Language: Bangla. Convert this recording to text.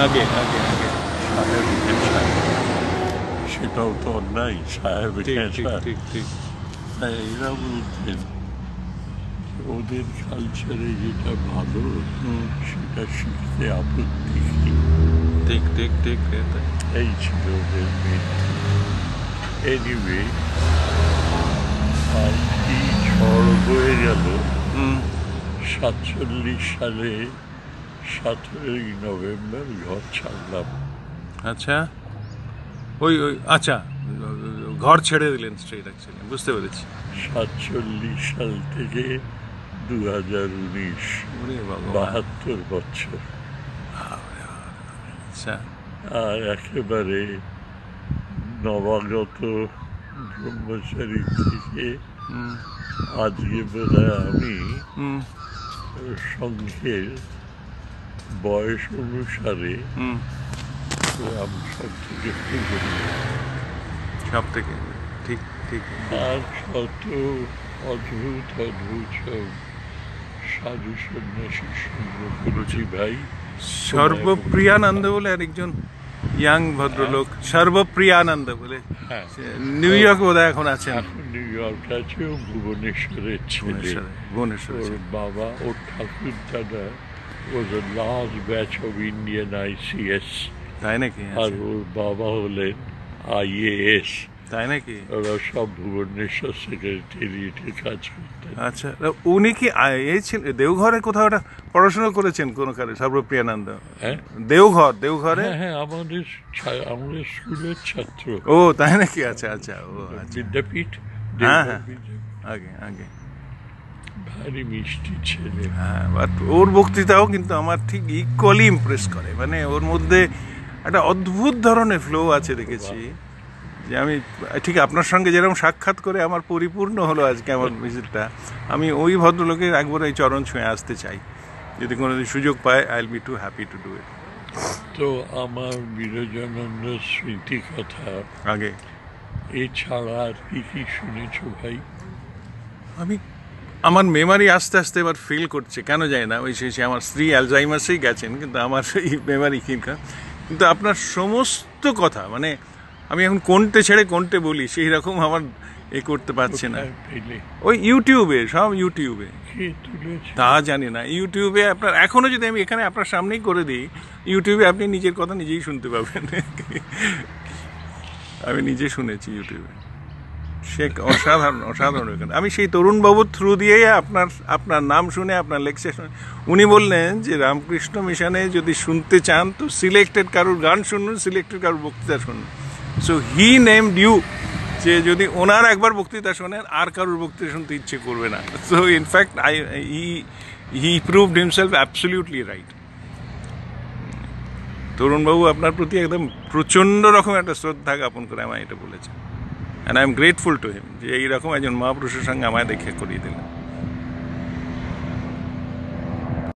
আগে আগে আগে সাহেব সাহেব সেটাও তো অন্যায় সাহেব ঠিক ঠিক ঠিক ঠিক তাই এরা বলতেন ওদের কালচারে যেটা ভালো সেটা শিখতে আপত্তি কি ঠিক ঠিক ঠিক এই ছিল ওদের মেন এনিওয়ে আর কি ঝড় বয়ে গেল 47 সালে 17ই নভেম্বর ঘর ছাড়লাম। আচ্ছা ওই ওই আচ্ছা ঘর ছেড়ে দিলেন স্ট্রেট অ্যাকচুয়ালি বুঝতে পেরেছি 47 সাল থেকে 2019 72 বছর। আচ্ছা আর একেবারে নবাগত ব্রহ্মচারী থেকে আজকে বোধহয় আমি সংঘের বয়স অনুসারে সব থেকে ঠিক ঠিক আর কত অদ্ভুত অদ্ভুত সব সাধু সন্ন্যাসী সঙ্গে করেছি ভাই। সর্বপ্রিয়ানন্দ বলে আরেকজন ইয়াং ভদ্রলোক সর্বপ্রিয়ানন্দ বলে নিউ ইয়র্ক বোধহয় এখন আছেন। নিউ ইয়র্ক আছে ও ভুবনেশ্বরের ছেলে। ভুবনেশ্বর ওর বাবা ওর ঠাকুর দাদা was a last batch of Indian ICS তাই নাকি? আর ওর বাবা হলেন IAS তাই নাকি? ওরা সব ভুবনেশ্বর সেক্রেটারিয়েটে কাজ করতেন। আচ্ছা উনি কি এই ছিল দেওঘরে কোথাও একটা পড়াশোনা করেছেন কোন কালে সর্বপ্রিয়ানন্দ? হ্যাঁ দেওঘরে হ্যাঁ আমাদের স্কুলের ছাত্র। ও তাই নাকি? আচ্ছা আচ্ছা ও বিদ্যাপীঠ হ্যাঁ হ্যাঁ আগে আগে ভারী মিষ্টি ছেলে। হ্যাঁ বাট ওর বক্তৃতাও কিন্তু আমার ঠিক ইকুয়ালি ইমপ্রেস করে, মানে ওর মধ্যে একটা অদ্ভুত ধরনের ফ্লো আছে দেখেছি যে আমি ঠিক আপনার সঙ্গে যেরকম সাক্ষাৎ করে আমার পরিপূর্ণ হলো আজকে আমার ভিজিটটা। আমি ওই ভদ্রলোকের একবার এই চরণ ছুঁয়ে আসতে চাই, যদি কোনোদিন সুযোগ পাই I will be too happy to do it. তো আমার বিরজানন্দ স্মৃতি কথা আগে এছাড়া আর কি কি শুনেছ ভাই? আমার মেমারি আস্তে আস্তে এবার ফিল করছে, কেন যায় না, ওই শেষে আমার স্ত্রী অ্যালজাইমার্সেই গেছেন কিন্তু আমার সেই মেমারি কিন্তু আপনার সমস্ত কথা মানে আমি এখন কোনটে ছেড়ে কোনটে বলি সেই রকম আমার করতে পারছে না। ওই ইউটিউবে সব ইউটিউবে তা জানি না, ইউটিউবে আপনার এখনও যদি আমি এখানে আপনার সামনেই করে দিই ইউটিউবে আপনি নিজের কথা নিজেই শুনতে পাবেন। আমি নিজে শুনেছি ইউটিউবে, সে অসাধারণ অসাধারণ। আমি সেই তরুণবাবুর থ্রু দিয়েই আপনার নাম শুনে আপনার লেকচার শুনে উনি বললেন যে রামকৃষ্ণ মিশনে যদি শুনতে চান তো সিলেক্টেড কারুর গান শুনুন, সিলেক্টেড কারুর বক্তৃতা শুনুন। সো হি নেমড ইউ, যে যদি ওনার একবার বক্তৃতা শোনেন আর কারুর বক্তৃতা শুনতে ইচ্ছে করবে না। So in fact he proved himself absolutely right. তরুণবাবু আপনার প্রতি একদম প্রচণ্ড রকম একটা শ্রদ্ধা জ্ঞাপন করে আমায় এটা বলেছেন, and I am grateful to him যে এইরকম একজন মহাপুরুষের সঙ্গে আমায় দেখে করিয়ে দিলেন।